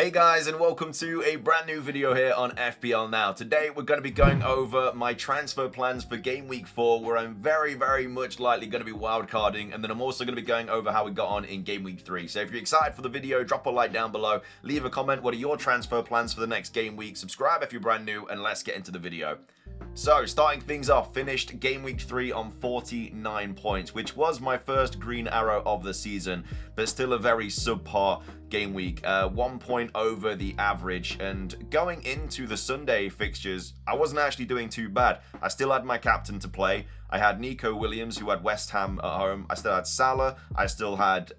Hey guys, and welcome to a brand new video here on FPL Now. Today we're going to be going over my transfer plans for Game Week 4, where I'm very much likely going to be wildcarding, and then I'm also going to be going over how we got on in Game Week 3. So if you're excited for the video, drop a like down below, leave a comment, what are your transfer plans for the next game week, subscribe if you're brand new, and let's get into the video. So, starting things off, finished Game Week 3 on 49 points, which was my first green arrow of the season, but still a very subpar game week, 1 point over the average. And going into the Sunday fixtures, I wasn't actually doing too bad. I still had my captain to play. I had Nico Williams, who had West Ham at home. I still had Salah. I still had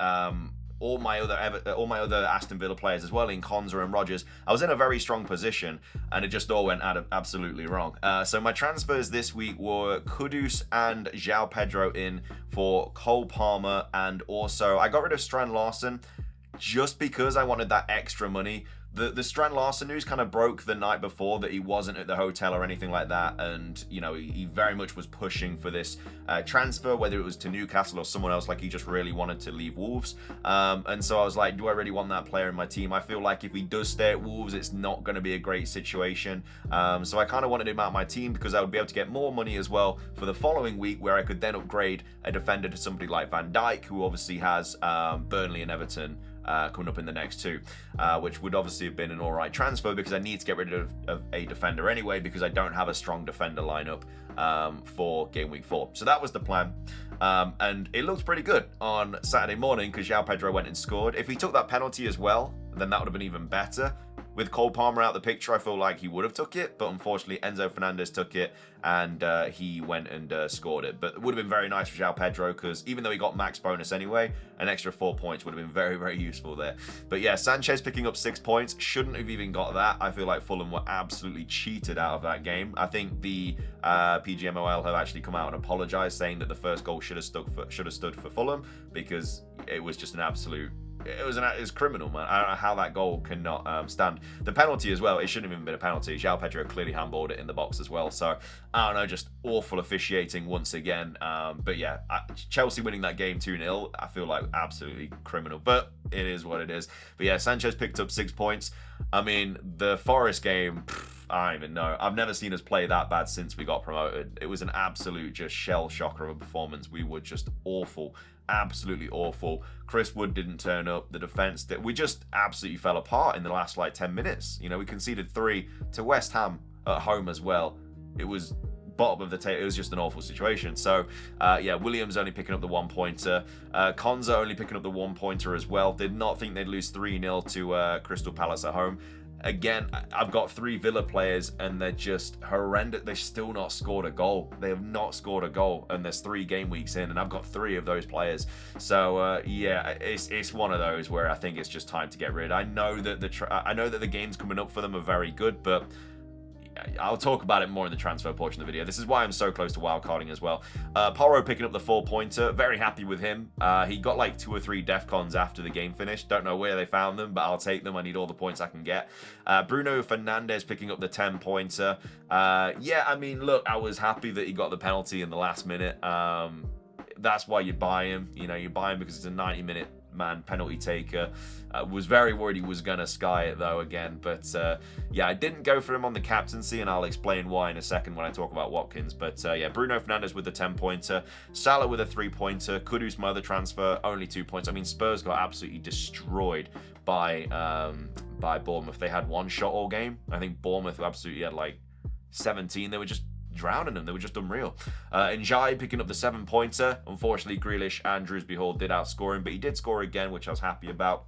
all my other Aston Villa players as well, in Konza and Rodgers. I was in a very strong position, and it just all went absolutely wrong. So my transfers this week were Kudus and João Pedro in for Cole Palmer, and also I got rid of Strand Larson just because I wanted that extra money. The Strand Larson news kind of broke the night before that he wasn't at the hotel or anything like that, and you know, he very much was pushing for this transfer, whether it was to Newcastle or someone else. Like, he just really wanted to leave Wolves, and so I was like, do I really want that player in my team? I feel like if he does stay at Wolves, it's not going to be a great situation, so I kind of wanted him out of my team because I would be able to get more money as well for the following week, where I could then upgrade a defender to somebody like Van Dijk, who obviously has Burnley and Everton coming up in the next two, which would obviously have been an alright transfer because I need to get rid of a defender anyway, because I don't have a strong defender lineup for Game Week 4. So that was the plan, and it looked pretty good on Saturday morning because João Pedro went and scored. If he took that penalty as well, then that would have been even better. With Cole Palmer out the picture, I feel like he would have took it, but unfortunately Enzo Fernandez took it, and he went and scored it. But it would have been very nice for João Pedro, because even though he got max bonus anyway, an extra 4 points would have been very useful there. But yeah, Sanchez picking up 6 points, shouldn't have even got that. I feel like Fulham were absolutely cheated out of that game. I think the PGMOL have actually come out and apologized, saying that the first goal should have stood for Fulham, because it was just an absolute... It was criminal, man. I don't know how that goal cannot stand. The penalty as well, it shouldn't have even been a penalty. João Pedro clearly handballed it in the box as well. So, I don't know, just awful officiating once again. But yeah, Chelsea winning that game 2-0, I feel like absolutely criminal. But it is what it is. But yeah, Sanchez picked up 6 points. I mean, the Forest game... I don't even know. I've never seen us play that bad since we got promoted. It was an absolute just shell shocker of a performance. We were just awful. Absolutely awful. Chris Wood didn't turn up. The defense, that we just absolutely fell apart in the last like 10 minutes. You know, we conceded 3 to West Ham at home as well. It was bottom of the table. It was just an awful situation. So yeah, Williams only picking up the 1-pointer. Konza only picking up the 1-pointer as well. Did not think they'd lose 3-0 to Crystal Palace at home. Again, I've got 3 Villa players, and they're just horrendous. They've still not scored a goal. They have not scored a goal, and there's 3 game weeks in, and I've got 3 of those players. So yeah, it's one of those where I think it's just time to get rid. I know that the games coming up for them are very good, but I'll talk about it more in the transfer portion of the video. This is why I'm so close to wildcarding as well. Porro picking up the 4-pointer. Very happy with him. He got like 2 or 3 DEFCONs after the game finished. Don't know where they found them, but I'll take them. I need all the points I can get. Bruno Fernandes picking up the 10-pointer. Yeah, I mean, look, I was happy that he got the penalty in the last minute. That's why you buy him. You know, you buy him because it's a 90-minute man penalty taker. Was very worried he was gonna sky it though again, but yeah, I didn't go for him on the captaincy, and I'll explain why in a second when I talk about Watkins. But yeah, Bruno Fernandes with the 10-pointer, Salah with a 3-pointer, Kudus, my other transfer, only 2 points. I mean, Spurs got absolutely destroyed by Bournemouth. They had 1 shot all game. I think Bournemouth absolutely had like 17. They were just drowning them. They were just unreal. Njai picking up the 7-pointer. Unfortunately, Grealish and Drewsbury Hall did outscore him, but he did score again, which I was happy about.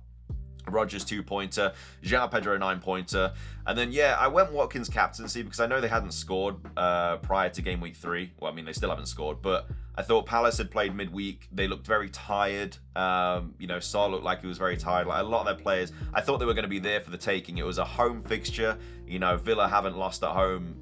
Rodgers 2-pointer, João Pedro 9-pointer, and then yeah, I went Watkins captaincy because I know they hadn't scored prior to Game Week 3. Well, I mean, they still haven't scored, but I thought Palace had played midweek. They looked very tired. You know, Saul looked like he was very tired. Like a lot of their players, I thought they were going to be there for the taking. It was a home fixture. You know, Villa haven't lost at home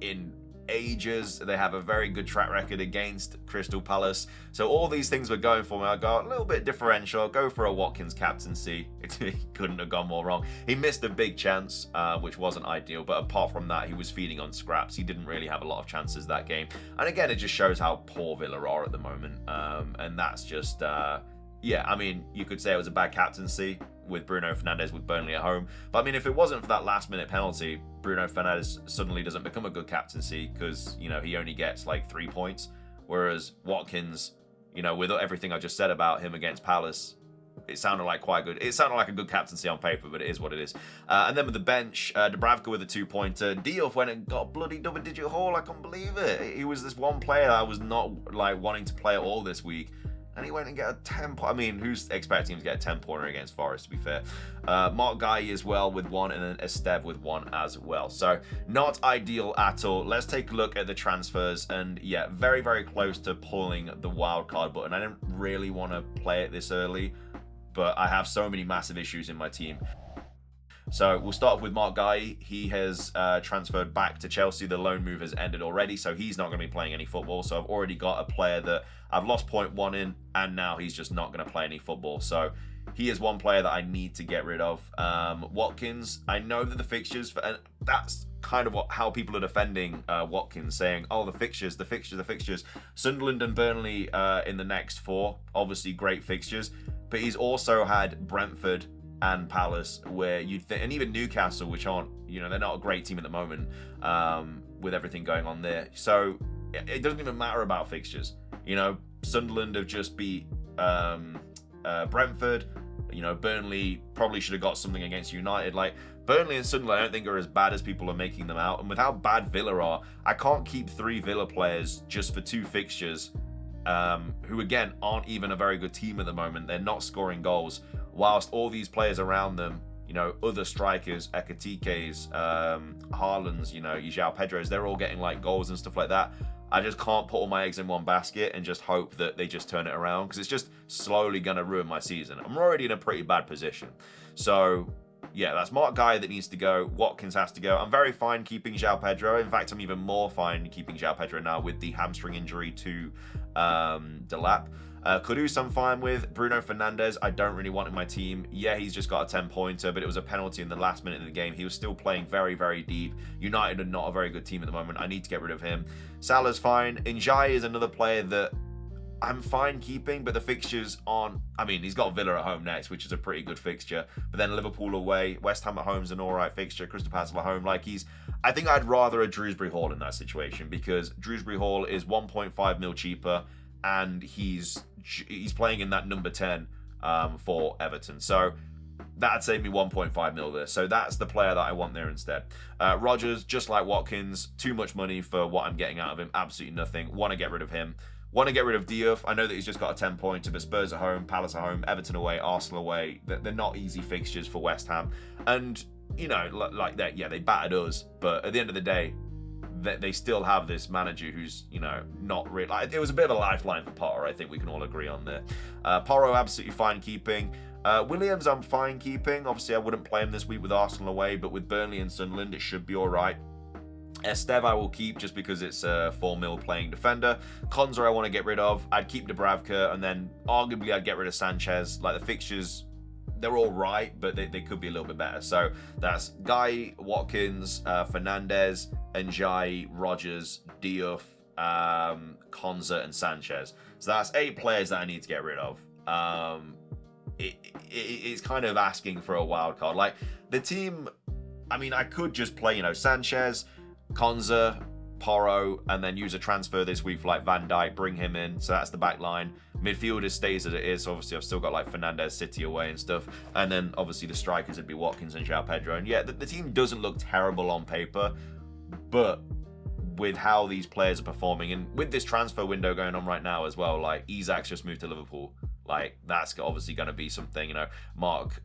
in ages. They have a very good track record against Crystal Palace. So all these things were going for me. I got a little bit differential. I'll go for a Watkins captaincy. He couldn't have gone more wrong. He missed a big chance, which wasn't ideal. But apart from that, he was feeding on scraps. He didn't really have a lot of chances that game. And again, it just shows how poor Villa are at the moment. And that's just... yeah, I mean, you could say it was a bad captaincy. with Bruno Fernandes with Burnley at home. But I mean, if it wasn't for that last-minute penalty, Bruno Fernandes suddenly doesn't become a good captaincy because, you know, he only gets like 3 points. Whereas Watkins, you know, with everything I just said about him against Palace, it sounded like quite good. It sounded like a good captaincy on paper, but it is what it is. And then with the bench, Dubravka with a 2-pointer. Diouf went and got a bloody double-digit haul. I can't believe it. He was this one player I was not like wanting to play at all this week. And he went and got a 10 point. I mean, who's expecting him to get a 10-pointer against Forest, to be fair? Mark Guy as well with 1, and then Esteve with 1 as well. So not ideal at all. Let's take a look at the transfers. And yeah, very, very close to pulling the wildcard button. I didn't really want to play it this early, but I have so many massive issues in my team. So we'll start off with Mark Guy. He has transferred back to Chelsea. The loan move has ended already, so he's not going to be playing any football. So I've already got a player that I've lost 0.1 in, and now he's just not going to play any football. So he is one player that I need to get rid of. Watkins, I know that the fixtures, and that's kind of how people are defending Watkins, saying, oh, the fixtures. Sunderland and Burnley in the next 4, obviously great fixtures, but he's also had Brentford and Palace, where you'd think, and even Newcastle, which aren't, you know, they're not a great team at the moment, with everything going on there. So it doesn't even matter about fixtures. You know, Sunderland have just beat Brentford. You know, Burnley probably should have got something against United. Like, Burnley and Sunderland, I don't think are as bad as people are making them out. And with how bad Villa are, I can't keep 3 Villa players just for 2 fixtures, who again aren't even a very good team at the moment. They're not scoring goals, whilst all these players around them, you know, other strikers, Ekatikes, Haalands, you know, João Pedros, they're all getting like goals and stuff like that. I just can't put all my eggs in one basket and just hope that they just turn it around, because it's just slowly going to ruin my season. I'm already in a pretty bad position. So yeah, that's Mark Guy that needs to go. Watkins has to go. I'm very fine keeping João Pedro. In fact, I'm even more fine keeping João Pedro now with the hamstring injury to Delap. Kudus I'm fine with. Bruno Fernandes I don't really want in my team. Yeah, he's just got a 10-pointer, but it was a penalty in the last minute of the game. He was still playing very, very deep. United are not a very good team at the moment. I need to get rid of him. Salah's fine. Njai is another player that I'm fine keeping, but the fixtures aren't... I mean, he's got Villa at home next, which is a pretty good fixture. But then Liverpool away, West Ham at home is an alright fixture, Crystal Palace at home. Like, I think I'd rather a Drewsbury Hall in that situation, because Drewsbury Hall is 1.5 mil cheaper, and he's playing in that number 10 for Everton. So that'd save me 1.5 mil there. So that's the player that I want there instead. Rodgers, just like Watkins, too much money for what I'm getting out of him. Absolutely nothing. Want to get rid of him. Want to get rid of Diouf. I know that he's just got a 10-pointer, but Spurs at home, Palace at home, Everton away, Arsenal away. They're not easy fixtures for West Ham. And, you know, like that, yeah, they battered us. But at the end of the day, they still have this manager who's, you know, not really... Like, it was a bit of a lifeline for Potter, I think we can all agree on there. Porro, absolutely fine keeping. Williams, I'm fine keeping. Obviously, I wouldn't play him this week with Arsenal away, but with Burnley and Sunderland, it should be all right. Esteve I will keep just because it's a 4 mil playing defender. Konza I want to get rid of. I'd keep Dubravka, and then arguably I'd get rid of Sanchez. Like, the fixtures, they're all right, but they could be a little bit better. So that's Guy, Watkins, Fernandes, Njai, Rodgers, Diouf, Konza, and Sanchez. So that's 8 players that I need to get rid of. It's kind of asking for a wild card. Like, the team, I mean, I could just play, you know, Sanchez, Konza, Porro, and then use a transfer this week for like Van Dijk, bring him in. So that's the back line. Midfielder stays as it is. So obviously, I've still got like Fernandes, City away and stuff. And then obviously the strikers would be Watkins and João Pedro. And yeah, the team doesn't look terrible on paper, but with how these players are performing, and with this transfer window going on right now as well, like Isak's just moved to Liverpool. Like, that's obviously going to be something, you know. Mark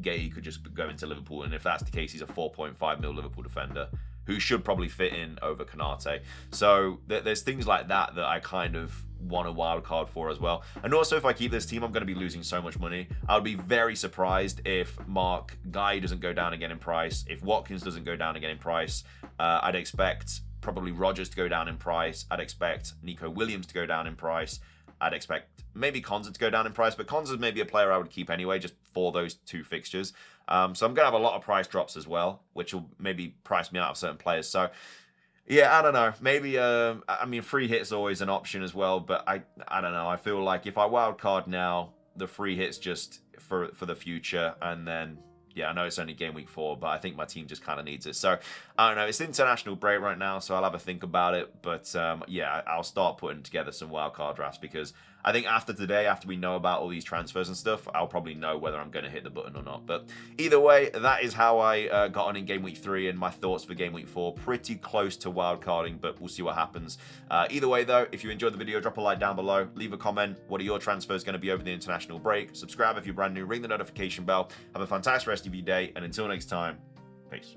Gay could just go into Liverpool, and if that's the case, he's a 4.5 mil Liverpool defender who should probably fit in over Konate. So there's things like that I kind of want a wild card for as well. And also, if I keep this team, I'm going to be losing so much money. I would be very surprised if Mark Guy doesn't go down again in price, if Watkins doesn't go down again in price. I'd expect probably Rodgers to go down in price. I'd expect Nico Williams to go down in price. I'd expect maybe Konza to go down in price, but Konza's maybe a player I would keep anyway, just for those 2 fixtures. So I'm going to have a lot of price drops as well, which will maybe price me out of certain players. So, yeah, I don't know. Maybe, I mean, free hit's always an option as well, but I don't know. I feel like if I wildcard now, the free hits just for the future, and then yeah, I know it's only game week 4, but I think my team just kind of needs it. So, I don't know. It's international break right now, so I'll have a think about it. But, yeah, I'll start putting together some wildcard drafts because I think after today, after we know about all these transfers and stuff, I'll probably know whether I'm going to hit the button or not. But either way, that is how I got on in game week 3 and my thoughts for game week 4. Pretty close to wildcarding, but we'll see what happens. Either way, though, if you enjoyed the video, drop a like down below. Leave a comment. What are your transfers going to be over the international break? Subscribe if you're brand new. Ring the notification bell. Have a fantastic rest of your day. And until next time, peace.